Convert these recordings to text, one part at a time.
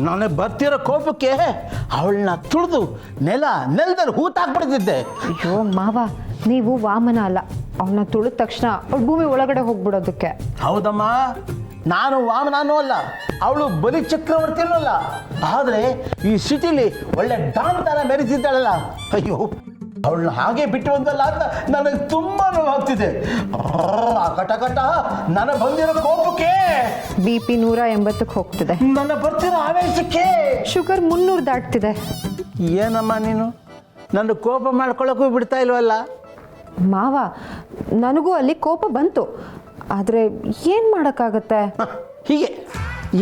ನನಗೆ ಬರ್ತಿರೋ ಕೋಪಕ್ಕೆ ಅವಳನ್ನ ತುಳಿದು ನೆಲದಲ್ಲಿ ಹೂತಾಕ್ಬಿಡ್ತಿದ್ದೆ. ಅಯ್ಯೋ ಮಾವ, ನೀವು ವಾಮನ ಅಲ್ಲ. ಅವಳನ್ನ ತುಳಿದ ತಕ್ಷಣ ಅವಳು ಭೂಮಿ ಒಳಗಡೆ ಹೋಗ್ಬಿಡೋದಕ್ಕೆ. ಹೌದಮ್ಮ, ನಾನು ವಾಮನೂ ಅಲ್ಲ, ಅವಳು ಬಲಿ ಚಕ್ರವರ್ತಿನೂ ಅಲ್ಲ. ಆದರೆ ಈ ಸಿಟಿಲಿ ಒಳ್ಳೆ ಡಾನ್ ಥರ ಮೆರೆಸಿದ್ದಾಳಲ್ಲ, ಅಯ್ಯೋ ಅವಳನ್ನ ಹಾಗೆ ಬಿಟ್ಟು ಬಂದಲ್ಲ ಅಂತ ನನಗೆ ತುಂಬ ನೋವಾಗ್ತಿದೆ. ಕಟ ನನಗೆ ಬಂದಿರೋ ಕೋಪಕ್ಕೆ BP 180ಕ್ಕೆ ಹೋಗ್ತಿದೆ. ನನ್ನ ಬರ್ತಿರೋ ಆವೇಶಕ್ಕೆ ಶುಗರ್ 300 ದಾಟ್ತಿದೆ. ಏನಮ್ಮ ನೀನು ನನ್ನ ಕೋಪ ಮಾಡ್ಕೊಳ್ಳೋಕ್ಕೂ ಬಿಡ್ತಾ ಇಲ್ವಲ್ಲ? ಮಾವ, ನನಗೂ ಅಲ್ಲಿ ಕೋಪ ಬಂತು. ಆದರೆ ಏನು ಮಾಡೋಕ್ಕಾಗತ್ತೆ? ಹೀಗೆ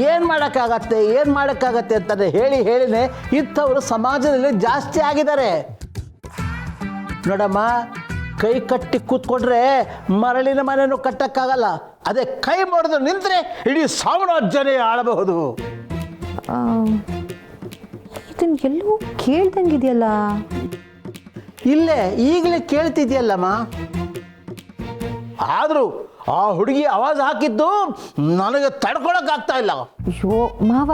ಏನು ಮಾಡೋಕ್ಕಾಗತ್ತೆ ಅಂತಾರೆ ಹೇಳಿನೇ ಇಂಥವರು ಸಮಾಜದಲ್ಲಿ ಜಾಸ್ತಿ ಆಗಿದ್ದಾರೆ. ನೋಡಮ್ಮ, ಕೈ ಕಟ್ಟಿ ಕೂತ್ಕೊಂಡ್ರೆ ಮರಳಿನ ಮನೆಯೂ ಕಟ್ಟಕ್ಕಾಗಲ್ಲ. ಅದೇ ಕೈ ಮಾಡಿದು ನಿಂತರೆ ಇಡೀ ಸಾಮ್ರಾಜ್ಯನೇ ಆಳಬಹುದು. ಇದನ್ನು ಎಲ್ಲವೂ ಕೇಳ್ದಂಗಿದೆಯಲ್ಲ. ಇಲ್ಲೇ ಈಗಲೇ ಕೇಳ್ತಿದ್ಯಲ್ಲಮ್ಮ. ಆದರೂ ಆ ಹುಡುಗಿ ಆವಾಜ್ ಹಾಕಿದ್ದು ನನಗೆ ತಡ್ಕೊಳಕ್ಕಾಗ್ತಾ ಇಲ್ಲ. ಅಯ್ಯೋ ಮಾವ,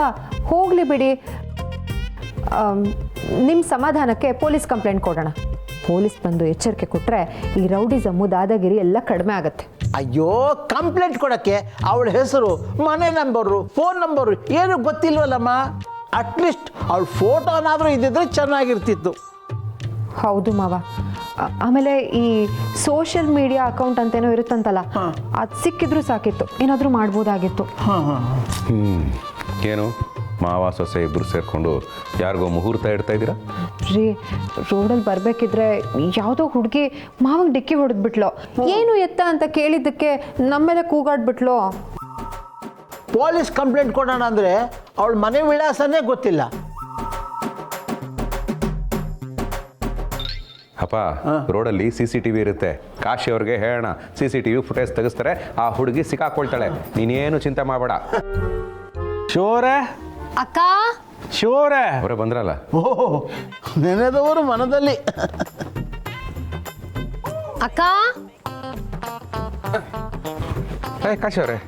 ಹೋಗಲಿ ಬಿಡಿ. ನಿಮ್ಮ ಸಮಾಧಾನಕ್ಕೆ ಪೊಲೀಸ್ ಕಂಪ್ಲೇಂಟ್ ಕೊಡೋಣ. ಪೊಲೀಸ್ ಬಂದು ಎಚ್ಚರಿಕೆ ಕೊಟ್ಟರೆ ಈ ರೌಡಿಸಮ್ಮು, ದಾದಾಗಿರಿ ಎಲ್ಲ ಕಡಿಮೆ ಆಗುತ್ತೆ. ಅಯ್ಯೋ, ಕಂಪ್ಲೇಂಟ್ ಕೊಡೋಕ್ಕೆ ಅವಳ ಹೆಸರು, ಮನೆ ನಂಬರು, ಫೋನ್ ನಂಬರು ಏನು ಗೊತ್ತಿಲ್ವಲ್ಲಮ್ಮ. ಅಟ್ಲೀಸ್ಟ್ ಅವಳ ಫೋಟೋನಾದರೂ ಇದ್ದಿದ್ರೆ ಚೆನ್ನಾಗಿರ್ತಿತ್ತು. ಹೌದು ಮಾವ. ಆಮೇಲೆ ಈ ಸೋಷಿಯಲ್ ಮೀಡಿಯಾ ಅಕೌಂಟ್ ಅಂತೇನೋ ಇರುತ್ತಂತಲ್ಲ, ಅದು ಸಿಕ್ಕಿದ್ರೂ ಸಾಕಿತ್ತು, ಏನಾದರೂ ಮಾಡ್ಬೋದಾಗಿತ್ತು. ಏನು ಮಾವ ಸೊಸೆ ಇಬ್ಬರು ಸೇರಿಕೊಂಡು ಯಾರಿಗೋ ಮುಹೂರ್ತ ಇಡ್ತಾ ಇದ್ದೀರಾ? ರೀ, ರೋಡಲ್ಲಿ ಬರಬೇಕಿದ್ರೆ ಯಾವುದೋ ಹುಡುಗಿ ಮಾವಂಗೆ ಡಿಕ್ಕಿ ಹೊಡೆದ್ಬಿಟ್ಲು. ಏನು ಎತ್ತ ಅಂತ ಕೇಳಿದ್ದಕ್ಕೆ ನಮ್ಮೇಲೆ ಕೂಗಾಡ್ಬಿಟ್ಲು. ಪೊಲೀಸ್ ಕಂಪ್ಲೇಂಟ್ ಕೊಡೋಣ ಅಂದರೆ ಅವಳ ಮನೆ ವಿಳಾಸನೇ ಗೊತ್ತಿಲ್ಲ. ಅಪ್ಪ, ರೋಡಲ್ಲಿ CCTV ಇರುತ್ತೆ. ಕಾಶಿ ಅವ್ರಿಗೆ ಹೇಳೋಣ, CCTV ಫುಟೇಜ್ ತೆಗಿಸ್ತಾರೆ, ಆ ಹುಡುಗಿ ಸಿಕ್ಕಾಕೊಳ್ತಾಳೆ. ನೀನೇನು ಚಿಂತೆ ಮಾಡಬೇಡ. ಶೋರೆ ಅಕ್ಕ, ಶೋರೆ ಅವರೇ ಬಂದ್ರಲ್ಲ. ಓಹೋ, ನೆನೆದವರು ಮನದಲ್ಲಿ. ಅಕ್ಕ, ಕಾಶಿ ಅವರೇ,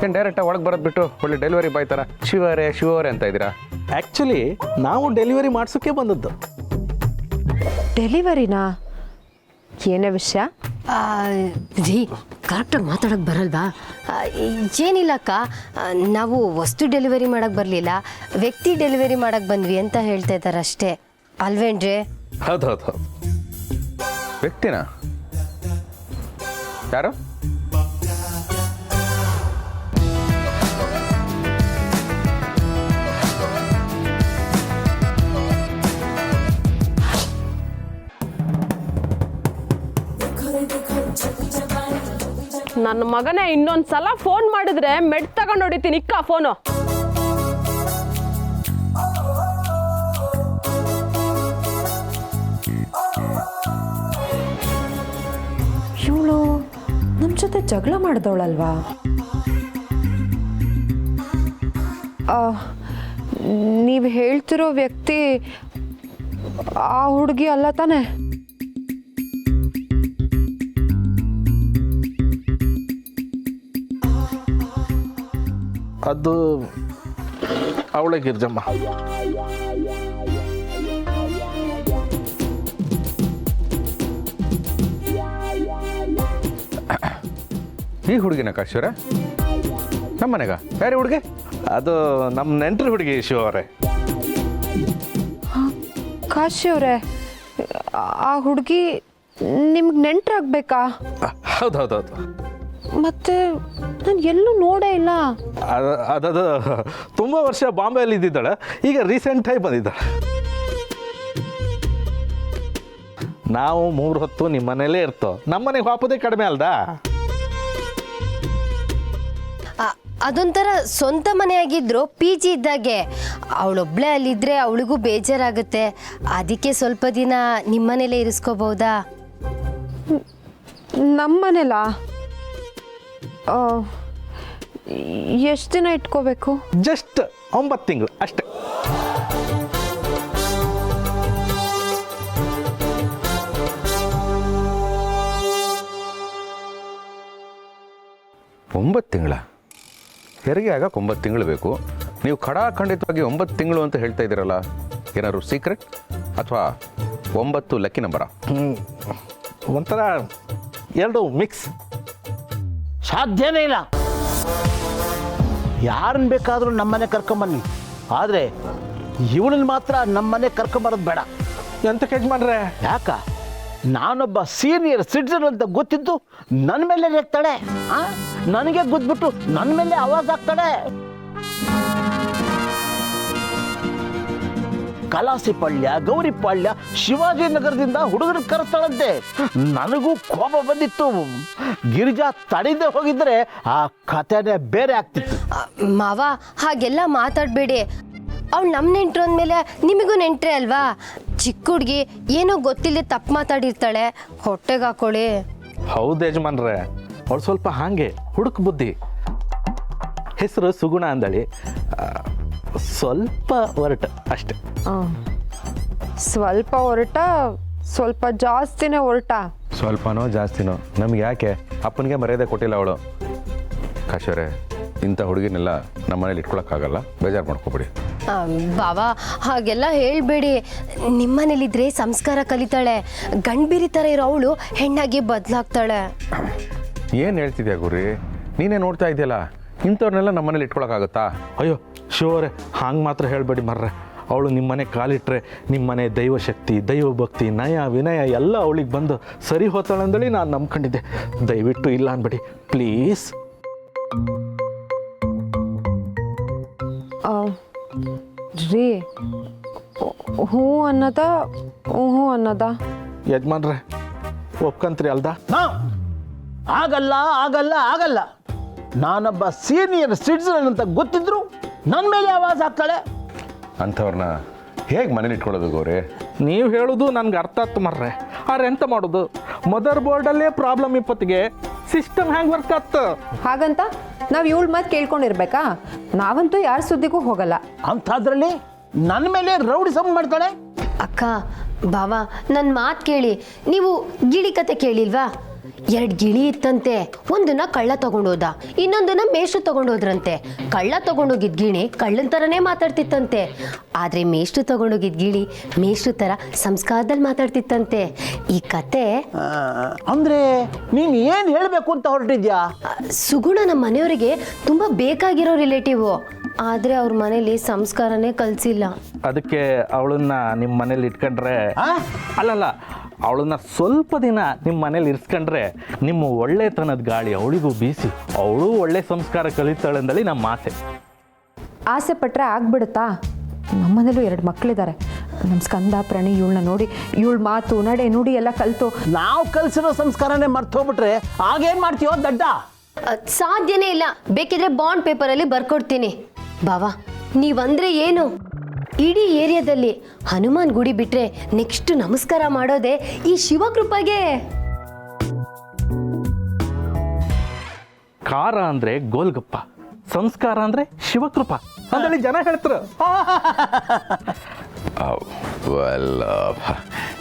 ಏನು ಡೈರೆಕ್ಟಾಗಿ ಒಳಗೆ ಬರೋದು ಬಿಟ್ಟು ಒಳ್ಳೆ ಡೆಲಿವರಿ ಬಾಯ್ ಥರ ಶಿವರೇ ಅಂತ ಇದ್ದೀರಾ? ಆ್ಯಕ್ಚುಲಿ ನಾವು ಡೆಲಿವರಿ ಮಾಡಿಸೋಕ್ಕೆ ಬಂದದ್ದು. ಡೆಲಿವರಿನಾ? ಏನೇ ವಿಷಯ? ರೀ, ಕರೆಕ್ಟಾಗಿ ಮಾತಾಡೋಕ್ಕೆ ಬರಲ್ವಾ? ಏನಿಲ್ಲ ಅಕ್ಕ, ನಾವು ವಸ್ತು ಡೆಲಿವರಿ ಮಾಡೋಕ್ಕೆ ಬರಲಿಲ್ಲ, ವ್ಯಕ್ತಿ ಡೆಲಿವರಿ ಮಾಡೋಕ್ಕೆ ಬಂದ್ವಿ ಅಂತ ಹೇಳ್ತಾ ಇದ್ದಾರೆ ಅಷ್ಟೇ, ಅಲ್ವೇನ್ರಿ? ಹೌದು. ವ್ಯಕ್ತಿನಾ? ಯಾರು? ನನ್ನ ಮಗನೇ ಇನ್ನೊಂದು ಸಲ ಫೋನ್ ಮಾಡಿದ್ರೆ ಮೆಡ್ ತಗೊಂಡು ಹೊಡಿತೀನಿ. ಇಕ್ಕ ಫೋನು. ಇವಳು ನಮ್ಮ ಜೊತೆ ಜಗಳ ಮಾಡಿದವಳಲ್ವಾ? ನೀವು ಹೇಳ್ತಿರೋ ವ್ಯಕ್ತಿ ಆ ಹುಡುಗಿ ಅಲ್ಲ ತಾನೆ? ಅದು ಅವಳೆ ಗಿರ್ಜಮ್ಮ. ಈ ಹುಡುಗಿನ ಕಾಶಿಯವರ? ನಮ್ಮ ಮನೆಗ ಬೇರೆ ಹುಡುಗಿ? ಅದು ನಮ್ಮ ನೆಂಟ್ರ ಹುಡುಗಿ ಶಿವ ಅವರೇ. ಕಾಶಿ ಅವರೇ, ಆ ಹುಡುಗಿ ನಿಮ್ಗೆ ನೆಂಟ್ರಾಗಬೇಕಾ? ಹೌದು. ಮತ್ತೆ ನಾನು ಎಲ್ಲೂ ನೋಡೇ ಇಲ್ಲ. ಅದು ತುಂಬ ವರ್ಷ ಬಾಂಬೆಯಲ್ಲಿ ಇದ್ದಿದ್ದಾಳೆ, ಈಗ ರೀಸೆಂಟಾಗಿ ಬಂದಿದ್ದಾಳೆ. ನಾವು 3 ಹೊತ್ತು ನಿಮ್ಮ ಮನೇಲೇ ಇರ್ತೋ, ನಮ್ಮ ಮನೆಗೆ ವಾಪದೇ ಕಡಿಮೆ ಅಲ್ದಾ? ಅದೊಂಥರ ಸ್ವಂತ ಮನೆ ಆಗಿದ್ರು PG ಇದ್ದಾಗೆ. ಅವಳೊಬ್ಳೆ ಅಲ್ಲಿದ್ದರೆ ಅವಳಿಗೂ ಬೇಜಾರಾಗುತ್ತೆ, ಅದಕ್ಕೆ ಸ್ವಲ್ಪ ದಿನ ನಿಮ್ಮನೇಲೇ ಇರಿಸ್ಕೋಬಹುದಾ? ನಮ್ಮನೆಲ್ಲ ಎಷ್ಟು ದಿನ ಇಟ್ಕೋಬೇಕು? ಜಸ್ಟ್ 9 ತಿಂಗಳು ಅಷ್ಟೇ. 9 ತಿಂಗಳ ಹೆರಿಗೆ ಆಗಕ್ಕೆ 9 ತಿಂಗಳು ಬೇಕು. ನೀವು ಖಂಡಿತವಾಗಿ 9 ತಿಂಗಳು ಅಂತ ಹೇಳ್ತಾ ಇದ್ದೀರಲ್ಲ, ಏನಾದ್ರು ಸೀಕ್ರೆಟ್ ಅಥವಾ 9 ಲಕ್ಕಿ ನಂಬರ? ಒಂಥರ ಎರಡು ಮಿಕ್ಸ್. ಸಾಧ್ಯನೇ ಇಲ್ಲ. ಯಾರನ್ನ ಬೇಕಾದರೂ ನಮ್ಮನೆ ಕರ್ಕೊಂಬನ್ನಿ, ಆದರೆ ಇವಳನ್ನ ಮಾತ್ರ ನಮ್ಮನೆ ಕರ್ಕೊಂಬರೋದು ಬೇಡ. ಎಂತಕ್ಕೆ ಯಜಮಾನ್ರೆ? ಯಾಕ? ನಾನೊಬ್ಬ ಸೀನಿಯರ್ ಸಿಟಿಜನ್ ಅಂತ ಗೊತ್ತಿದ್ದು ನನ್ನ ಮೇಲೆ ರೇಗ್ತಾಳೆ. ನನಗೆ ಗೊತ್ಬಿಟ್ಟು ನನ್ನ ಮೇಲೆ ಆವಾಜ್ ಆಗ್ತಾಳೆ. ಕಲಾಸಿಪಾಳ್ಯ, ಗೌರಿಪಾಳ್ಯ, ಶಿವಾಜಿನಗರದಿಂದ ಹುಡುಗರು ಕರೆಸ್ತಾಳಂತೆ. ನನಗೂ ಕೋಪ ಬಂದಿತ್ತು. ಗಿರಿಜಾ ತಡೆದೇ ಹೋಗಿದ್ರೆ ಆ ಕಥೆನೇ ಬೇರೆ ಆಗ್ತಿತ್ತು. ಮಾವ ಹಾಗೆಲ್ಲ ಮಾತಾಡಬೇಡಿ. ಅವ್ಳು ನಮ್ಮ ನೆಂಟ್ರು ಅಂದಮೇಲೆ ನಿಮಗೂ ನೆಂಟ್ರೆ ಅಲ್ವಾ? ಚಿಕ್ಕ ಹುಡುಗಿ ಏನೋ ಗೊತ್ತಿಲ್ಲದೆ ತಪ್ಪು ಮಾತಾಡಿರ್ತಾಳೆ, ಹೊಟ್ಟೆಗೆ ಹಾಕೊಳ್ಳಿ. ಹೌದು ಯಜಮಾನ್ರೆ, ಅವಳು ಸ್ವಲ್ಪ ಹಾಗೆ ಹುಡುಕ್ ಬುದ್ಧಿ. ಹೆಸರು ಸುಗುಣ ಅಂದಳಿ, ಸ್ವಲ್ಪ ಹೊರಟ ಅಷ್ಟೆ. ಸ್ವಲ್ಪ ಹೊರಟ, ಸ್ವಲ್ಪ ಜಾಸ್ತಿನೇ ಹೊರಟ. ಸ್ವಲ್ಪನೋ ಜಾಸ್ತಿನೋ ನಮ್ಗೆ ಯಾಕೆ? ಅಪ್ಪನಿಗೆ ಮರ್ಯಾದೆ ಕೊಟ್ಟಿಲ್ಲ ಅವಳು. ಕಾಶಿಯವರೇ, ಇಂಥ ಹುಡುಗಿನೆಲ್ಲ ನಮ್ಮ ಮನೇಲಿ ಇಟ್ಕೊಳಕ್ಕಾಗಲ್ಲ, ಬೇಜಾರು ಮಾಡ್ಕೊಬಿಡಿ. ಬಾವಾ ಹಾಗೆಲ್ಲ ಹೇಳಬೇಡಿ. ನಿಮ್ಮನೇಲಿದ್ರೆ ಸಂಸ್ಕಾರ ಕಲಿತಾಳೆ. ಗಂಡ್ಬಿರಿ ಥರ ಇರೋ ಅವಳು ಹೆಣ್ಣಾಗಿ ಬದಲಾಗ್ತಾಳೆ. ಏನು ಹೇಳ್ತಿದ್ಯಾ ಗುರಿ? ನೀನೇ ನೋಡ್ತಾ ಇದೆಯಲ್ಲ, ಇಂಥವ್ರನ್ನೆಲ್ಲ ನಮ್ಮ ಮನೇಲಿ ಇಟ್ಕೊಳಕ್ಕಾಗತ್ತಾ? ಅಯ್ಯೋ ಶಿವರೇ, ಹಂಗೆ ಮಾತ್ರ ಹೇಳಬೇಡಿ ಮರ್ರೆ. ಅವಳು ನಿಮ್ಮನೆ ಕಾಲಿಟ್ರೆ ನಿಮ್ಮನೆ ದೈವಶಕ್ತಿ, ದೈವಭಕ್ತಿ, ನಯ ವಿನಯ ಎಲ್ಲ ಅವಳಿಗೆ ಬಂದು ಸರಿ ಹೋತಾಳಂದೇಳಿ ನಾನು ನಂಬ್ಕೊಂಡಿದ್ದೆ. ದಯವಿಟ್ಟು ಇಲ್ಲ ಅನ್ಬೇಡಿ ಪ್ಲೀಸ್. ರೀ, ಹ್ಞೂ ಅನ್ನದ ಹ್ಞೂ ಅನ್ನದ ಯಜಮಾನ್ರೆ ಒಪ್ಕಂತ್ರಿ ಅಲ್ದ? ಆಗಲ್ಲ ಆಗಲ್ಲ ಆಗಲ್ಲ. ನಾನೊಬ್ಬ ಸೀನಿಯರ್ ಸಿಟಿಜನ್ ಅಂತ ಗೊತ್ತಿದ್ರು ನನ್ನ ಮೇಲೆ ಆವಾಜ್ ಆಗ್ತಾಳೆ. ಅಂಥವ್ರನ್ನ ಹೇಗೆ ಮನೇಲಿ ಇಟ್ಕೊಳ್ಳೋದು ಗೌರಿ? ನೀವು ಹೇಳೋದು ನನಗೆ ಅರ್ಥ ಆಯ್ತು ಮರ್ರೆ. ಆದ್ರೆ ಎಂತ ಮಾಡೋದು? ಮದರ್ ಬೋರ್ಡಲ್ಲೇ ಪ್ರಾಬ್ಲಮ್ ಇಪ್ಪತ್ತಿಗೆ ಸಿಸ್ಟಮ್ ಹ್ಯಾಂಗೆ ವರ್ಕ್ ಆಗ್ತು? ಹಾಗಂತ ನಾವು ಇವಳ ಮಾತು ಕೇಳ್ಕೊಂಡಿರ್ಬೇಕಾ? ನಾವಂತೂ ಯಾರ ಸುದ್ದಿಗೂ ಹೋಗಲ್ಲ. ಅಂಥದ್ರಲ್ಲಿ ನನ್ನ ಮೇಲೆ ರೌಡಿಸಮ್ ಮಾಡ್ತಾಳೆ. ಅಕ್ಕ ಬಾವಾ ನನ್ನ ಮಾತು ಕೇಳಿ. ನೀವು ಗಿಳಿ ಕತೆ ಕೇಳಿಲ್ವಾ? 2 ಗಿಳಿ ಇತ್ತಂತೆ. ಒಂದನ್ನ ಕಳ್ಳ ತಗೊಂಡೋದ, ಇನ್ನೊಂದನ್ನ ಮೇಷ್ಟ್ರು ತಗೊಂಡೋದ್ರಂತೆ. ಕಳ್ಳ ತಗೊಂಡೋಗಿದ್ ಗಿಣಿ ಕಳ್ಳನ ಥರನೇ ಮಾತಾಡ್ತಿತ್ತಂತೆ. ಆದರೆ ಮೇಷ್ಟ್ರು ತಗೊಂಡೋಗಿದ್ ಗಿಳಿ ಮೇಷ್ಟ್ರು ಥರ ಸಂಸ್ಕಾರದಲ್ಲಿ ಮಾತಾಡ್ತಿತ್ತಂತೆ. ಈ ಕತೆ ಅಂದ್ರೆ ನೀನು ಏನು ಹೇಳಬೇಕು ಅಂತ ಹೊರಟಿದ್ಯಾ? ಸುಗುಣ ನಮ್ಮ ಮನೆಯವರಿಗೆ ತುಂಬ ಬೇಕಾಗಿರೋ ರಿಲೇಟಿವ್. ಆದರೆ ಅವ್ರ ಮನೇಲಿ ಸಂಸ್ಕಾರನೇ ಕಲಿಸಿಲ್ಲ. ಅದಕ್ಕೆ ಅವಳನ್ನ ನಿಮ್ಮ ಮನೇಲಿ ಇಟ್ಕೊಂಡ್ರೆ, ಅಲ್ಲಲ್ಲ, ಅವಳನ್ನ ಸ್ವಲ್ಪ ದಿನ ನಿಮ್ಮ ಮನೇಲಿ ಇರಿಸ್ಕೊಂಡ್ರೆ ನಿಮ್ಮ ಒಳ್ಳೆತನದ ಗಾಳಿ ಅವಳಿಗೂ ಬೀಸಿ ಅವಳು ಒಳ್ಳೆ ಸಂಸ್ಕಾರ ಕಲಿತಾಳೆಂದಳಿ ನಮ್ಮ ಆಸೆ. ಆಸೆ ಪಟ್ಟರೆ ಆಗ್ಬಿಡುತ್ತಾ? ನಮ್ಮನೇಲೂ 2 ಮಕ್ಕಳಿದ್ದಾರೆ. ನಮ್ಮ ಸ್ಕಂದ ಪ್ರಣಿ ಇವಳನ್ನ ನೋಡಿ ಇವಳ ಮಾತು ನಡೆ ನುಡಿ ಎಲ್ಲ ಕಲಿತು ನಾವು ಕಲಿಸಿರೋ ಸಂಸ್ಕಾರನೇ ಮರ್ತು ಹೋಗ್ಬಿಟ್ರೆ ಆಗೇನು ಮಾಡ್ತೀವೋ ದಡ್ಡ? ಸಾಧ್ಯನೇ ಇಲ್ಲ. ಬೇಕಿದ್ರೆ ಬಾಂಡ್ ಪೇಪರಲ್ಲಿ ಬರ್ಕೊಡ್ತೀನಿ. ಬಾವಾ ನೀವಂದ್ರೆ ಏನು? ಇಡೀ ಏರಿಯಾದಲ್ಲಿ ಹನುಮಾನ್ ಗುಡಿ ಬಿಟ್ರೆ ನೆಕ್ಸ್ಟ್ ನಮಸ್ಕಾರ ಮಾಡೋದೇ ಈ ಶಿವಕೃಪಗೆ. ಕಾರ ಅಂದ್ರೆ ಗೋಲ್ಗಪ್ಪ, ಸಂಸ್ಕಾರ ಅಂದ್ರೆ ಶಿವಕೃಪ ಅಂದಳಿ ಜನ ಹೇಳ್ತಾರೆ.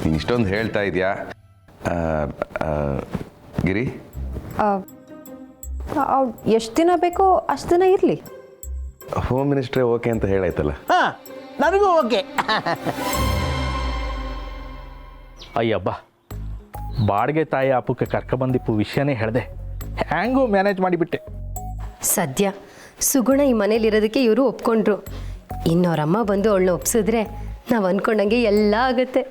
ನೀನು ಇಷ್ಟೊಂದು ಹೇಳ್ತಾ ಇದೆಯಾ ಗಿರಿ? ಎಷ್ಟು ದಿನ ಬೇಕೋ ಅಷ್ಟು ದಿನ ಇರಲಿ. ಹೋಮ್ ಮಿನಿಸ್ಟ್ರೇ ಓಕೆ ಅಂತ ಹೇಳಾಯ್ತಲ್ಲ? ನನಗೂ ಓಕೆ. ಅಯ್ಯಬ್ಬ, ಬಾಡಿಗೆ ತಾಯಿ ಅಪ್ಪಕ್ಕೆ ಕರ್ಕೊಬಂದಿಪ್ಪು ವಿಷಯನೇ ಹೇಳಿದೆ, ಹ್ಯಾಂಗೂ ಮ್ಯಾನೇಜ್ ಮಾಡಿಬಿಟ್ಟೆ. ಸದ್ಯ ಸುಗುಣ ಈ ಮನೇಲಿರೋದಕ್ಕೆ ಇವರು ಒಪ್ಕೊಂಡ್ರು. ಇನ್ನೋರಮ್ಮ ಬಂದು ಅವಳನ್ನ ಒಪ್ಸಿದ್ರೆ ನಾವು ಅಂದ್ಕೊಂಡಂಗೆ ಎಲ್ಲ ಆಗುತ್ತೆ.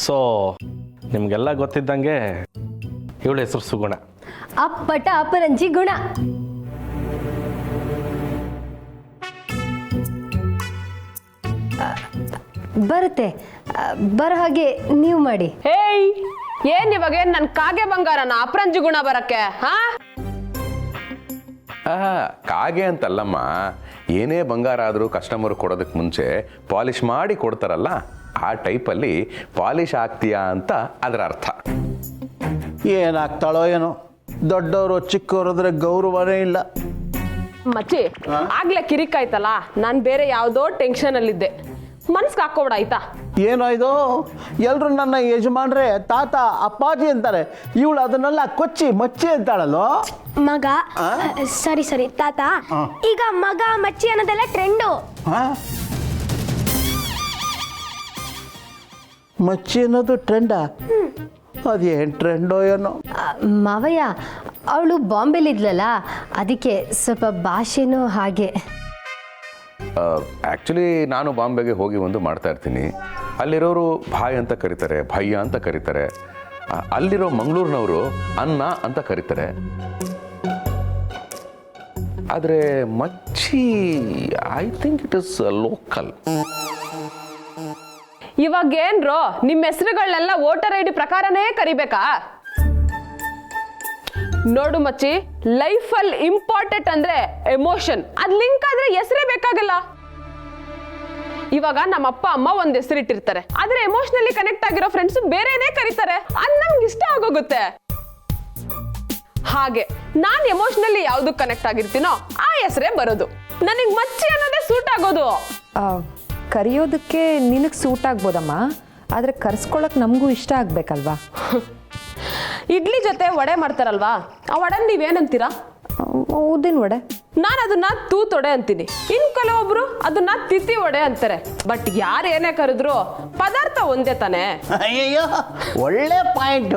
ಸೊ ನಿಮಗೆಲ್ಲ ಗೊತ್ತಿದ್ದಂಗೆ ಇವಳ ಹೆಸರು ಸುಗುಣ. ಅಪ್ಪಟ ಅಪರಂಜಿ ಗುಣ. ಬರುತ್ತೆ, ಬರೋ ಹಾಗೆ ನೀವು ಮಾಡಿ. ಹೇಯ್, ಏನ್ ಇವಾಗ ನನ್ನ ಕಾಗೆ ಬಂಗಾರನ ಅಪರಂಜಿ ಗುಣ ಬರಕ್ಕೆ? ಹಾ, ಕಾಗೆ ಅಂತಲ್ಲಮ್ಮ, ಏನೇ ಬಂಗಾರ ಆದರೂ ಕಸ್ಟಮರ್ ಕೊಡೋದಕ್ಕೆ ಮುಂಚೆ ಪಾಲಿಷ್ ಮಾಡಿ ಕೊಡ್ತಾರಲ್ಲ, ಆ ಟೈಪಲ್ಲಿ ಪಾಲಿಷ್ ಆಗ್ತೀಯಾ ಅಂತ ಅದರ ಅರ್ಥ. ಏನಾಗ್ತಾಳೋ ಏನೋ, ದೊಡ್ಡವರು ಚಿಕ್ಕವರಾದ್ರೆ ಗೌರವನೇ ಇಲ್ಲ. ಮಚ್ಚಿ ಆಗ್ಲೇ ಕಿರಿಕಾಯ್ತಲ್ಲ, ನಾನು ಬೇರೆ ಯಾವುದೋ ಟೆನ್ಷನ್ ಅಲ್ಲಿದ್ದೆ. ಮನ್ಸ್ಗೆ ಹಾಕೋಬಿಡ ಆಯ್ತಾ? ಏನೋ ಇದು, ಎಲ್ಲರೂ ನನ್ನ ಯಜಮಾನ್ರೆ ತಾತ ಅಪ್ಪಾಜಿ ಅಂತಾರೆ, ಇವಳು ಅದನ್ನೆಲ್ಲ ಕೊಚ್ಚಿ ಮಚ್ಚಿ ಅಂತಾಳಲ್ಲೋ. ಮಗ ಸರಿ ಸರಿ ತಾತ, ಈಗ ಮಗ ಮಚ್ಚಿ ಅನ್ನೋದೆಲ್ಲ ಟ್ರೆಂಡು. ಮಚ್ಚಿ ಅನ್ನೋದು ಟ್ರೆಂಡಾ? ಅದೇನು ಟ್ರೆಂಡೋ ಏನೋ. ಮಾವಯ್ಯ, ಅವಳು ಬಾಂಬೆಲಿದ್ಲಲ್ಲ, ಅದಕ್ಕೆ ಸ್ವಲ್ಪ ಭಾಷೆನೂ ಹಾಗೆ. ಆ್ಯಕ್ಚುಲಿ ನಾನು ಬಾಂಬೆಗೆ ಹೋಗಿ ಒಂದು ಮಾಡ್ತಾ ಇರ್ತೀನಿ. ಅಲ್ಲಿರೋರು ಭಾಯ್ ಅಂತ ಕರೀತಾರೆ, ಭಯ್ಯ ಅಂತ ಕರೀತಾರೆ. ಅಲ್ಲಿರೋ ಮಂಗಳೂರಿನವರು ಅನ್ನ ಅಂತ ಕರೀತಾರೆ. ಆದರೆ ಮಚ್ಚಿ I think it is local. ಇವಾಗೇನ್ರೋ ನಿಮ್ಮ ಹೆಸರುಗಳನ್ನೆಲ್ಲ ವೋಟರ್ ಐ ಡಿ ಪ್ರಕಾರನೇ ಕರಿಬೇಕಾ? ನೋಡು ಮಚ್ಚಿ, ಲೈಫಲ್ಲಿ ಇಂಪಾರ್ಟೆಂಟ್ ಅಂದ್ರೆ ಎಮೋಷನ್. ಅದ್ ಲಿಂಕ್ ಆದ್ರೆ ಹೆಸರೇ ಬೇಕಾಗಲ್ಲ. ಇವಾಗ ನಮ್ಮ ಅಪ್ಪ ಅಮ್ಮ ಒಂದ್ ಹೆಸರಿಟ್ಟಿರ್ತಾರೆ, ಆದ್ರೆ ಎಮೋಷನಲಿ ಕನೆಕ್ಟ್ ಆಗಿರೋ ಫ್ರೆಂಡ್ಸ್ ಬೇರೆನೇ ಕರೀತಾರೆ. ಅದ್ ನಮ್ಗೆ ಇಷ್ಟ ಆಗೋಗುತ್ತೆ. ಹಾಗೆ ನಾನ್ ಎಮೋಷನಲಿ ಯಾವ್ದಕ್ ಕನೆಕ್ಟ್ ಆಗಿರ್ತೀನೋ ಆ ಹೆಸರೇ ಬರೋದು. ನನಗ್ ಮಚ್ಚಿ ಅನ್ನೋದೇ ಸೂಟ್ ಆಗೋದು. ಕರೆಯೋದಕ್ಕೆ ನಿನಗೆ ಸೂಟ್ ಆಗ್ಬೋದಮ್ಮ, ಆದರೆ ಕರ್ಸ್ಕೊಳಕ್ಕೆ ನಮಗೂ ಇಷ್ಟ ಆಗಬೇಕಲ್ವಾ? ಇಡ್ಲಿ ಜೊತೆ ವಡೆ ಮಾಡ್ತಾರಲ್ವಾ, ಆ ವಡೆ ನೀವೇನಂತೀರಾ? ಉದ್ದಿನ ವಡೆ. ನಾನು ಅದನ್ನ ತೂತೊಡೆ ಅಂತೀನಿ. ಇನ್ ಕೆಲವೊಬ್ರು ಅದನ್ನ ತಿಥಿ ವಡೆ ಅಂತಾರೆ. ಬಟ್ ಯಾರು ಏನೇ ಕರೆದ್ರು ಪದಾರ್ಥ ಒಂದೇ ತಾನೆ. ಅಯ್ಯಯ್ಯೋ, ಒಳ್ಳೆ ಪಾಯಿಂಟ್.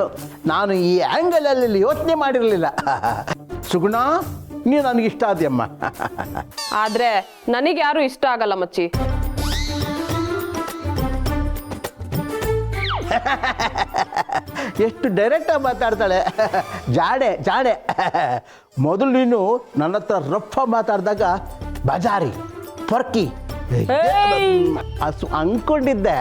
ನಾನು ಈ ಆ್ಯಂಗಲ್ ಅಲ್ಲಿ ಯೋಚನೆ ಮಾಡಿರಲಿಲ್ಲ. ಸುಗುಣ, ನೀವು ನನಗೆ ಇಷ್ಟ ಆದ್ಯಮ್ಮ. ಆದ್ರೆ ನನಗೆ ಯಾರು ಇಷ್ಟ ಆಗಲ್ಲ ಮಚ್ಚಿ. ಎಷ್ಟು ಡೈರೆಕ್ಟಾಗಿ ಮಾತಾಡ್ತಾಳೆ. ಜಾಡೆ ಜಾಡೆ. ಮೊದಲು ನೀನು ನನ್ನ ಹತ್ರ ರಫ ಮಾತಾಡಿದಾಗ ಬಜಾರಿ ಫರ್ಕಿ ಅಂದ್ಕೊಂಡಿದ್ದೆ.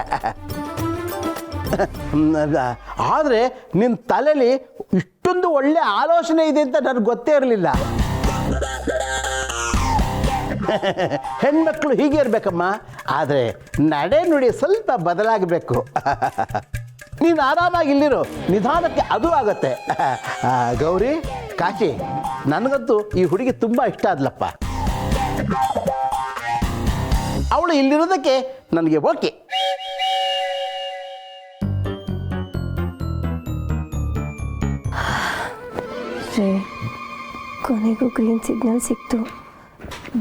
ಆದರೆ ನಿನ್ನ ತಲೆಯಲ್ಲಿ ಇಷ್ಟೊಂದು ಒಳ್ಳೆ ಆಲೋಚನೆ ಇದೆ ಅಂತ ನನಗೆ ಗೊತ್ತೇ ಇರಲಿಲ್ಲ. ಹೆಣ್ಮಕ್ಳು ಹೀಗೆ ಇರಬೇಕಮ್ಮ, ಆದರೆ ನಡೆ ನುಡಿ ಸ್ವಲ್ಪ ಬದಲಾಗಬೇಕು. ನೀನು ಆರಾಮಾಗಿ ಇಲ್ಲಿರು, ನಿಧಾನಕ್ಕೆ ಅದು ಆಗತ್ತೆ. ಗೌರಿ, ಕಾಶಿ, ನನಗಂತೂ ಈ ಹುಡುಗಿ ತುಂಬ ಇಷ್ಟ ಆದ್ಲಪ್ಪ. ಅವಳು ಇಲ್ಲಿರೋದಕ್ಕೆ ನನಗೆ ಓಕೆ. ಕೊನೆಗೂ ಗ್ರೀನ್ ಸಿಗ್ನಲ್ ಸಿಕ್ತು.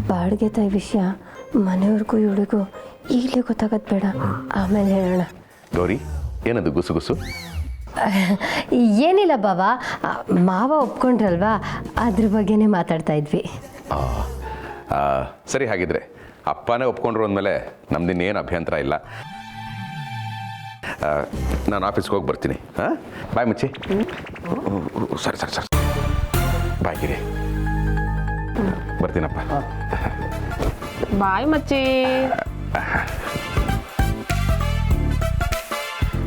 ಬಾಡಿಗೆ ತಾಯಿ ವಿಷಯ ಮನೆಯವ್ರಿಗೂ ಇವಳಿಗೂ ಈಗಲೇ ಗೊತ್ತಾಗದ್ ಬೇಡ, ಆಮೇಲೆ ಹೇಳೋಣ. ಗೌರಿ, ಏನದು ಗುಸುಗುಸು? ಏನಿಲ್ಲ ಬಾವಾ, ಮಾವ ಒಪ್ಕೊಂಡ್ರಲ್ವಾ, ಅದ್ರ ಬಗ್ಗೆನೇ ಮಾತಾಡ್ತಾ ಇದ್ವಿ. ಸರಿ, ಹಾಗಿದ್ರೆ ಅಪ್ಪನೇ ಒಪ್ಕೊಂಡ್ರು ಅಂದಮೇಲೆ ನಮ್ದಿನ್ನೇನು ಅಭ್ಯಂತರ ಇಲ್ಲ. ನಾನು ಆಫೀಸ್ಗೆ ಹೋಗಿ ಬರ್ತೀನಿ. ಹಾಂ, ಬಾಯ್ ಮುಚ್ಚಿ. ಸರಿ ಸರಿ ಸರಿ, ಬಾಯ್ ಗಿರಿ, ಬರ್ತೀನಪ್ಪ. ಬಾಯ್ ಮಚ್ಚಿ.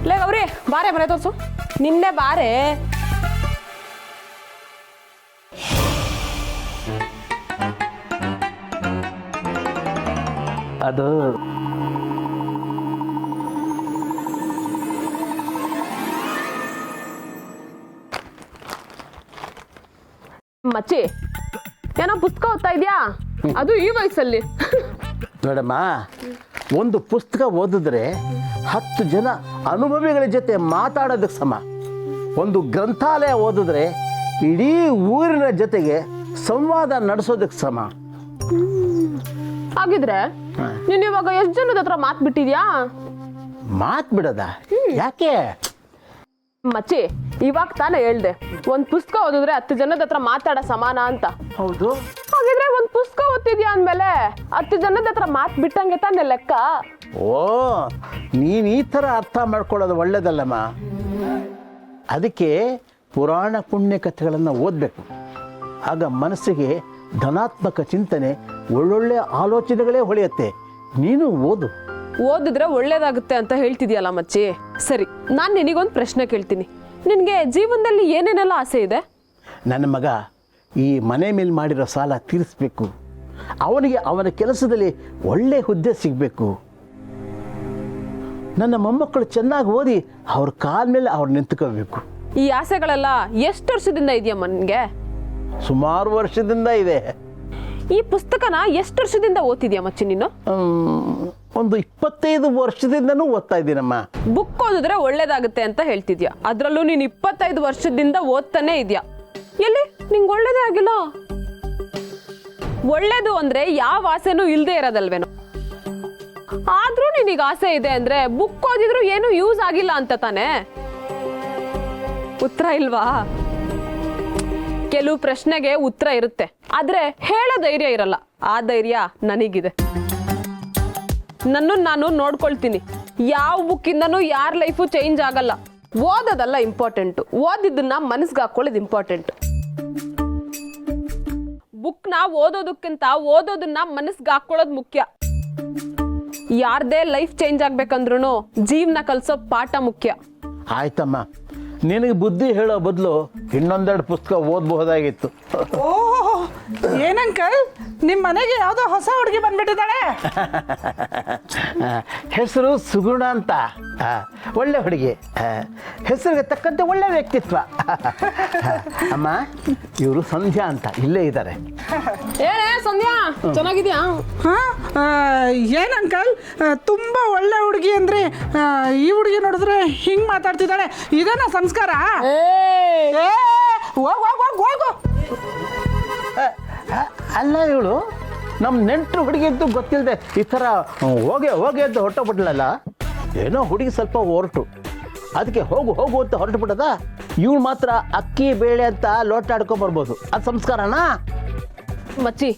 ಲೇ ಗೌರಿ, ಬಾರೆ ಮನೆ ತೋರ್ಸು. ನಿನ್ನೆ ಬಾರೆ. ಅದು ಮಚ್ಚಿ, ಏನೋ ಪುಸ್ತಕ ಓದ್ತಾ ಇದೆಯಾ? ಅದು ಈ ವಯಸ್ಸಲ್ಲಿ? ನೋಡಮ್ಮ, ಒಂದು ಪುಸ್ತಕ ಓದಿದ್ರೆ 10 ಜನ ಅನುಭವಿಗಳ ಜೊತೆ ಮಾತಾಡೋದಕ್ಕೆ ಸಮ. ಒಂದು ಗ್ರಂಥಾಲಯ ಓದಿದ್ರೆ ಇಡೀ ಊರಿನ ಜೊತೆಗೆ ಸಂವಾದ ನಡೆಸೋದಕ್ಕೆ ಸಮ. ಹಾಗಿದ್ರೆ ನೀನು ಇವಾಗ ಎಷ್ಟು ಜನದ ಹತ್ರ ಮಾತು ಬಿಟ್ಟಿದ್ಯಾ? ಮಾತು ಬಿಡೋದ? ಯಾಕೆ ಮಚ್ಚಿ, ಇವಾಗ ತಾನೇ ಹೇಳ್ದೆ ಒಂದ್ ಪುಸ್ತಕ ಓದಿದ್ರೆ 10 ಜನದ ಹತ್ರ ಮಾತಾಡೋ ಸಮಾನ ಅಂತ. ಹೌದು. ಹಾಗಿದ್ರೆ ಒಂದ್ ಪುಸ್ತಕ ಓದ್ತಿದ್ಯಾ ಅಂದ್ಮೇಲೆ 10 ಜನದ ಹತ್ರ ಮಾತು ಬಿಟ್ಟಂಗೆ ತಾನೇ ಲೆಕ್ಕ. ಓ, ನೀನು ಈ ಥರ ಅರ್ಥ ಮಾಡ್ಕೊಳ್ಳೋದು ಒಳ್ಳೇದಲ್ಲಮ್ಮ. ಅದಕ್ಕೆ ಪುರಾಣ ಪುಣ್ಯ ಕಥೆಗಳನ್ನು ಓದಬೇಕು. ಆಗ ಮನಸ್ಸಿಗೆ ಧನಾತ್ಮಕ ಚಿಂತನೆ, ಒಳ್ಳೊಳ್ಳೆ ಆಲೋಚನೆಗಳೇ ಹೊಳೆಯುತ್ತೆ. ನೀನು ಓದು. ಓದಿದ್ರೆ ಒಳ್ಳೇದಾಗುತ್ತೆ ಅಂತ ಹೇಳ್ತಿದ್ಯಲ್ಲ ಮಚ್ಚಿ. ಸರಿ, ನಾನು ನಿನಗೊಂದು ಪ್ರಶ್ನೆ ಕೇಳ್ತೀನಿ. ನಿನಗೆ ಜೀವನದಲ್ಲಿ ಏನೇನೆಲ್ಲ ಆಸೆ ಇದೆ? ನನ್ನ ಮಗ ಈ ಮನೆ ಮೇಲೆ ಮಾಡಿರೋ ಸಾಲ ತೀರಿಸ್ಬೇಕು. ಅವನಿಗೆ ಅವನ ಕೆಲಸದಲ್ಲಿ ಒಳ್ಳೆ ಹುದ್ದೆ ಸಿಗಬೇಕು. ನನ್ನ ಮೊಮ್ಮಕ್ಕಳು ಚೆನ್ನಾಗಿ ಓದಿ ಅವ್ರ ಕಾಲ ಮೇಲೆ ಅವ್ರು ನಿಂತ್ಕೋಬೇಕು. ಈ ಆಸೆಗಳೆಲ್ಲ ಎಷ್ಟು ವರ್ಷದಿಂದ ಇದೆಯಮ್ಮ ನಿನಗೆ? ಸುಮಾರು ವರ್ಷದಿಂದ ಇದೆ. ಈ ಪುಸ್ತಕನ ಎಷ್ಟು ವರ್ಷದಿಂದ ಓದ್ತಿದ್ಯಾ ಮಚ್ಚಿ ನೀನು? ಒಂದು 25 ವರ್ಷದಿಂದನೂ ಓದ್ತಾ ಇದ್ದೀನಮ್ಮ. ಬುಕ್ ಓದಿದ್ರೆ ಒಳ್ಳೇದಾಗುತ್ತೆ ಅಂತ ಹೇಳ್ತಿದ್ಯಾ, ಅದ್ರಲ್ಲೂ ನೀನು 25 ವರ್ಷದಿಂದ ಓದ್ತಾನೆ ಇದೆಯಾ. ಎಲ್ಲಿ ನಿಂಗೆ ಒಳ್ಳೇದೇ ಆಗಿಲ್ಲ? ಒಳ್ಳೇದು ಅಂದ್ರೆ ಯಾವ ಆಸೆನೂ ಇಲ್ಲದೆ ಇರೋದಲ್ವೇನೋ. ಆದ್ರೂ ನಿನಗೆ ಆಸೆ ಇದೆ ಅಂದ್ರೆ ಬುಕ್ ಓದಿದ್ರು ಏನು ಯೂಸ್ ಆಗಿಲ್ಲ ಅಂತ ತಾನೆ. ಉತ್ತರ ಇಲ್ವಾ? ಕೆಲವು ಪ್ರಶ್ನೆಗೆ ಉತ್ತರ ಇರುತ್ತೆ, ಆದ್ರೆ ಹೇಳೋ ಧೈರ್ಯ ಇರಲ್ಲ. ಆ ಧೈರ್ಯ ನನಗಿದೆ. ನನ್ನನ್ನು ನಾನು ನೋಡ್ಕೊಳ್ತೀನಿ. ಯಾವ ಬುಕ್ಕಿಂದನೂ ಯಾರ ಲೈಫು ಚೇಂಜ್ ಆಗಲ್ಲ. ಓದೋದಲ್ಲ ಇಂಪಾರ್ಟೆಂಟು, ಓದಿದ್ದನ್ನ ಮನಸ್ಸಿಗೆ ಹಾಕೊಳ್ಳೋದು ಇಂಪಾರ್ಟೆಂಟ್. ಬುಕ್ನ ಓದೋದಕ್ಕಿಂತ ಓದೋದನ್ನ ಮನಸ್ಸಿಗೆ ಹಾಕೊಳ್ಳೋದು ಮುಖ್ಯ. ಯಾರದೇ ಲೈಫ್ ಚೇಂಜ್ ಆಗ್ಬೇಕಂದ್ರೂ ಜೀವನ ಕಲಿಸೋ ಪಾಠ ಮುಖ್ಯ. ಆಯ್ತಮ್ಮ, ನಿನಗೆ ಬುದ್ಧಿ ಹೇಳೋ ಬದಲು ಇನ್ನೊಂದೆರಡು ಪುಸ್ತಕ ಓದಬಹುದಾಗಿತ್ತು. ಓಹೋ, ಏನಂಕಲ್ ನಿಮ್ಮ ಮನೆಗೆ ಯಾವುದೋ ಹೊಸ ಹುಡುಗಿ ಬಂದ್ಬಿಟ್ಟಿದ್ದಾಳೆ. ಹೆಸರು ಸುಗುಣ ಅಂತ. ಒಳ್ಳೆ ಹುಡುಗಿ, ಹೆಸರಿಗೆ ತಕ್ಕಂತೆ ಒಳ್ಳೆ ವ್ಯಕ್ತಿತ್ವ. ಅಮ್ಮ, ಇವರು ಸಂಧ್ಯಾ ಅಂತ ಇಲ್ಲೇ ಇದ್ದಾರೆ. ಏನೇ ಸಂಧ್ಯಾ, ಚೆನ್ನಾಗಿದ್ಯಾ? ಏನಂಕಲ್ ತುಂಬಾ ಒಳ್ಳೆ ಹುಡುಗಿ ಅಂದ್ರೆ ಈ ಹುಡುಗಿ ನೋಡಿದ್ರೆ ಹಿಂಗ್ ಮಾತಾಡ್ತಿದ್ದಾಳೆ. ಇದೇನಾ ಸಂಸ್ಕಾರ? ಹೋಗು. ಅಲ್ಲ, ಇವಳು ನಮ್ಮ ನೆಂಟರು ಹುಡುಗಿ ಅಂತೂ ಗೊತ್ತಿಲ್ಲದೆ ಈ ಥರ ಹೋಗೆ ಅಂತ ಹೊರಟೋಗ್ಬಿಟ್ಲಲ್ಲ. ಏನೋ ಹುಡುಗಿ ಸ್ವಲ್ಪ ಹೊರಟು, ಅದಕ್ಕೆ ಹೋಗು ಅಂತ ಹೊರಟುಬಿಟ್ಟದ. ಇವಳು ಮಾತ್ರ ಅಕ್ಕಿ ಬೇಳೆ ಅಂತ ಲೋಟ ಆಡ್ಕೊಂಬರ್ಬೋದು. ಅದು ಸಂಸ್ಕಾರನಾ? ಮಚ್ಚಿ,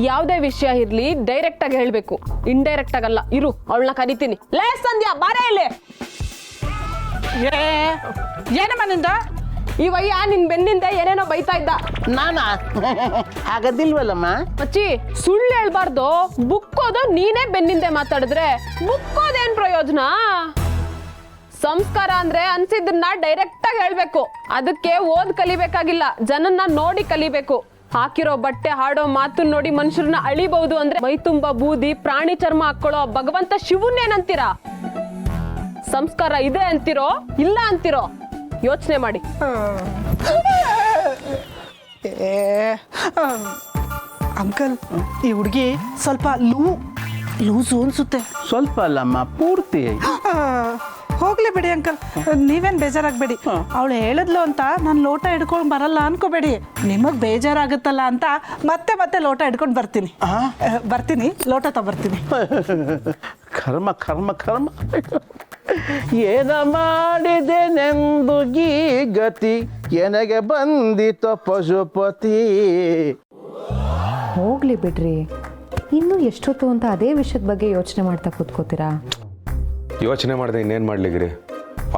ಯಾವುದೇ ವಿಷಯ ಇರ್ಲಿ ಡೈರೆಕ್ಟ್ ಆಗಿ ಹೇಳ್ಬೇಕು, ಇಂಡೈರೆಕ್ಟ್ ಆಗಲ್ಲ. ಇರು, ಅವಳನ್ನ ಕರಿತೀನಿ. ಲೇ ಸಂಧ್ಯಾ, ಬಾರೇ ಇಲ್ಲಿ. ಏನಮ್ಮ ನಿಂದ? ಇವಯ್ಯ ನಿನ್ ಬೆನ್ನಿಂದ ಏನೇನೋ ಬೈತಾ ಇದ್ದ. ನಾನಾ? ಹಾಗದಿಲ್ವಲ್ಲಮ್ಮ. ಮಚ್ಚಿ, ಸುಳ್ಳು ಹೇಳ್ಬಾರ್ದು. ಬುಕ್ ಓದೋ ನೀನೇ ಬೆನ್ನಿಂದೆ ಮಾತಾಡಿದ್ರೆ ಬುಕ್ ಓದೇನ್ ಪ್ರಯೋಜನ? ಸಂಸ್ಕಾರ ಅಂದ್ರೆ ಅನ್ಸಿದ್ದನ್ನ ಡೈರೆಕ್ಟ್ ಆಗಿ ಹೇಳ್ಬೇಕು. ಅದಕ್ಕೆ ಓದ್ ಕಲಿಬೇಕಾಗಿಲ್ಲ, ಜನನ್ನ ನೋಡಿ ಕಲಿಬೇಕು. ಹಾಕಿರೋ ಬಟ್ಟೆ, ಹಾಡೋ ಮಾತು ನೋಡಿ ಮನುಷ್ಯರನ್ನ ಅಳಿಬಹುದು ಅಂದ್ರೆ ಮೈ ತುಂಬಾ ಬೂದಿ, ಪ್ರಾಣಿ ಚರ್ಮ ಹಾಕೊಳ್ಳೋ ಭಗವಂತ ಶಿವನ್ನೇನಂತೀರಾ? ಸಂಸ್ಕಾರ ಇದೆ ಅಂತಿರೋ ಇಲ್ಲ ಅಂತಿರೋ ಯೋಚನೆ ಮಾಡಿ. ಅಂಕಲ್, ಈ ಹುಡುಗಿ ಸ್ವಲ್ಪ ಲೂಸು ಅನ್ಸುತ್ತೆ. ಸ್ವಲ್ಪ ಅಲ್ಲಮ್ಮ, ಪೂರ್ತಿ. ಹೋಗ್ಲಿ ಬಿಡಿ ಅಂಕಲ್, ನೀವೇನು ಬೇಜಾರಾಗಬೇಡಿ. ಅವಳು ಹೇಳಿದ್ಲು ಅಂತ ನಾನು ಲೋಟ ಹಿಡ್ಕೊಂಡು ಬರಲ್ಲ ಅನ್ಕೋಬೇಡಿ. ನಿಮಗೆ ಬೇಜಾರಾಗುತ್ತಲ್ಲ ಅಂತ ಮತ್ತೆ ಲೋಟ ಹಿಡ್ಕೊಂಡು ಬರ್ತೀನಿ. ಲೋಟ ತಗೊಬರ್ತೀನಿ. ಕರ್ಮ ಏನ ಮಾಡಿದೆನೆಂದು ಈ ಗತಿ, ಎನಗೆ ಬಂದಿತ ಪಶುಪತಿ. ಹೋಗ್ಲಿ ಬಿಡ್ರಿ, ಇನ್ನೂ ಎಷ್ಟೊತ್ತು ಅಂತ ಅದೇ ವಿಷಯದ ಬಗ್ಗೆ ಯೋಚನೆ ಮಾಡ್ತಾ ಕೂತ್ಕೋತೀರಾ? ಯೋಚನೆ ಮಾಡಿದೆ ಇನ್ನೇನು ಮಾಡ್ಲಿಗ್ರಿ.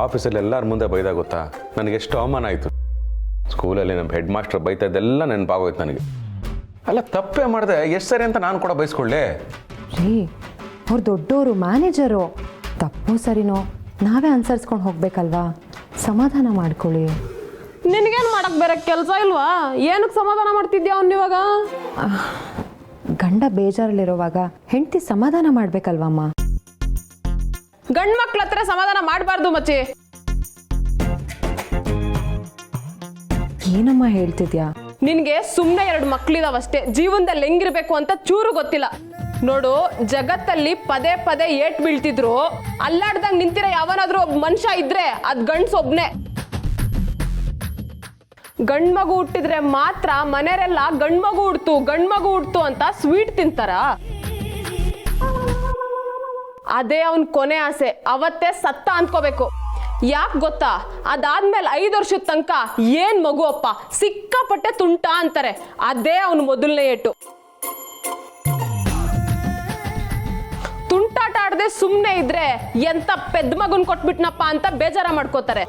ಆಫೀಸಲ್ಲಿ ಎಲ್ಲರ ಮುಂದೆ ಬೈದಾಗ ಗೊತ್ತಾ, ನನಗೆ ಎಷ್ಟು ಅವಮಾನ ಆಯಿತು. ಸ್ಕೂಲಲ್ಲಿ ನಮ್ಮ ಹೆಡ್ ಮಾಸ್ಟರ್ ಬೈತಾ ಇದ್ದೆಲ್ಲ ನೆನಪಾಗೋಯ್ತು ನನಗೆ. ಅಲ್ಲ, ತಪ್ಪೇ ಮಾಡಿದೆ, ಎಷ್ಟು ಸರಿ ಅಂತ ನಾನು ಕೂಡ ಬೈಸ್ಕೊಳ್ಳೆ ರೀ. ಅವ್ರು ದೊಡ್ಡವರು, ಮ್ಯಾನೇಜರು. ತಪ್ಪು ಸರಿನೋ ನಾವೇ ಅನುಸರಿಸ್ಕೊಂಡು ಹೋಗ್ಬೇಕಲ್ವಾ? ಸಮಾಧಾನ ಮಾಡ್ಕೊಳ್ಳಿ. ನಿನಗೇನು ಮಾಡಕ್ ಬೇರೆ ಕೆಲಸ ಇಲ್ವಾ? ಏನಕ್ಕೆ ಸಮಾಧಾನ ಮಾಡ್ತಿದ್ಯಾ ಅವನಿವಾಗ? ಗಂಡ ಬೇಜಾರಲ್ಲಿರುವಾಗ ಹೆಂಡತಿ ಸಮಾಧಾನ ಮಾಡ್ಬೇಕಲ್ವಮ್ಮ? ಗಂಡ್ ಮಕ್ಳ ಹತ್ರ ಸಮಾಧಾನ ಮಾಡಬಾರ್ದು ಮಚ್ಚಿ. ಏನಮ್ಮ ಹೇಳ್ತಿದ್ಯಾ? ನಿನ್ಗೆ ಸುಮ್ಮನೆ 2 ಮಕ್ಳಿದಾವಷ್ಟೇ, ಜೀವನದಲ್ಲಿ ಹೆಂಗಿರ್ಬೇಕು ಅಂತ ಚೂರು ಗೊತ್ತಿಲ್ಲ. ನೋಡು, ಜಗತ್ತಲ್ಲಿ ಪದೇ ಏಟ್ ಬೀಳ್ತಿದ್ರು ಅಲ್ಲಾಡ್ದಂಗ್ ನಿಂತಿರೋ ಯಾವನಾದ್ರೂ ಒಬ್ಬ ಮನುಷ್ಯ ಇದ್ರೆ ಅದ್ ಗಂಡ್ಸೊಬ್ನೇ. ಗಂಡ್ಮಗು ಹುಟ್ಟಿದ್ರೆ ಮಾತ್ರ ಮನೆಯವರೆಲ್ಲ ಗಂಡ್ಮಗು ಹುಡ್ತು ಅಂತ ಸ್ವೀಟ್ ತಿಂತಾರ. ಅದೇ ಅವನ್ ಕೊನೆ ಆಸೆ, ಅವತ್ತೇ ಸತ್ತ ಅನ್ಕೋಬೇಕು. ಯಾಕೆ ಗೊತ್ತಾ? ಅದಾದ್ಮೇಲೆ 5 ವರ್ಷದ ತನಕ ಏನ್ ಮಗು ಅಪ್ಪ, ಸಿಕ್ಕಾಪಟ್ಟೆ ತುಂಟ ಅಂತಾರೆ. ಅದೇ ಅವನು ಮೊದಲನೇ ಏಟು. ತುಂಟಾಟ ಆಡದೆ ಸುಮ್ಮನೆ ಇದ್ರೆ ಎಂತ ಪೆದ್ದ ಮಗುನ್ ಕೊಟ್ಬಿಟ್ನಪ್ಪ ಅಂತ ಬೇಜಾರ ಮಾಡ್ಕೋತಾರೆ.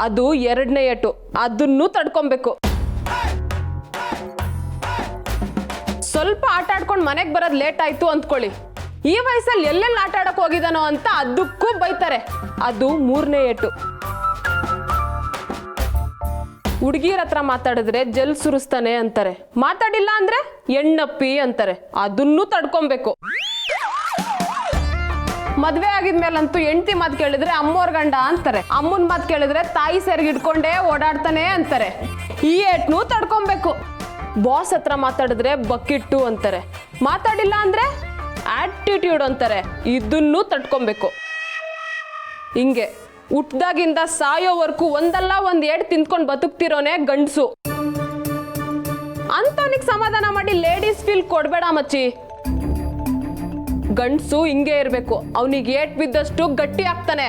ಅದು 2ನೇ ಏಟು, ಅದನ್ನು ತಡ್ಕೊಬೇಕು. ಸ್ವಲ್ಪ ಆಟ ಆಡ್ಕೊಂಡು ಮನೆಗೆ ಬರೋದು ಲೇಟ್ ಆಯ್ತು ಅಂದ್ಕೊಳ್ಳಿ, ಈ ವಯಸ್ಸಲ್ಲಿ ಎಲ್ಲೆಲ್ಲಿ ಆಟ ಆಡಕ್ ಹೋಗಿದಾನೋ ಅಂತ ಅದಕ್ಕೂ ಬೈತಾರೆ. ಅದು 3ನೇ ಏಟು. ಹುಡುಗಿಯರ ಹತ್ರ ಮಾತಾಡಿದ್ರೆ ಜಲ್ ಸುರಿಸ್ತಾನೆ ಅಂತಾರೆ, ಮಾತಾಡಿಲ್ಲ ಅಂದ್ರೆ ಎಣ್ಣಪ್ಪಿ ಅಂತಾರೆ. ಅದನ್ನು ತಡ್ಕೊಬೇಕು. ಮದ್ವೆ ಆಗಿದ್ಮೇಲಂತೂ ಹೆಂಡತಿ ಮಾತು ಕೇಳಿದ್ರೆ ಅಮ್ಮೋರ್ ಗಂಡ ಅಂತಾರೆ, ಅಮ್ಮನ ಮಾತು ಕೇಳಿದ್ರೆ ತಾಯಿ ಸೆರ್ಗಿಡ್ಕೊಂಡೇ ಓಡಾಡ್ತಾನೆ ಅಂತಾರೆ. ಈ ಏಟ್ನು ತಡ್ಕೊಬೇಕು. ಬಾಸ್ ಹತ್ರ ಮಾತಾಡಿದ್ರೆ ಬಕ್ಕಿಟ್ಟು ಅಂತಾರೆ, ಮಾತಾಡಿಲ್ಲ ಅಂದ್ರೆ ಆಟಿಟ್ಯೂಡ್ ಅಂತಾರೆ, ಇದನ್ನೂ ತಟ್ಕೊಬೇಕು. ಹಿಂಗೆ ಹುಟ್ದಾಗಿಂದ ಸಾಯೋವರೆಗೂ ಒಂದಲ್ಲ ಒಂದ್ ಏಡ್ ತಿಂದ್ಕೊಂಡು ಬದುಕ್ತಿರೋನೆ ಗಂಡಸು. ಅಂತವನಿಗೆ ಸಮಾಧಾನ ಮಾಡಿ ಲೇಡೀಸ್ ಫೀಲ್ ಕೊಡ್ಬೇಡ ಮಚ್ಚಿ. ಗಂಡಸು ಹಿಂಗೆ ಇರ್ಬೇಕು, ಅವನಿಗೆ ಏಟ್ ಬಿದ್ದಷ್ಟು ಗಟ್ಟಿ ಆಗ್ತಾನೆ.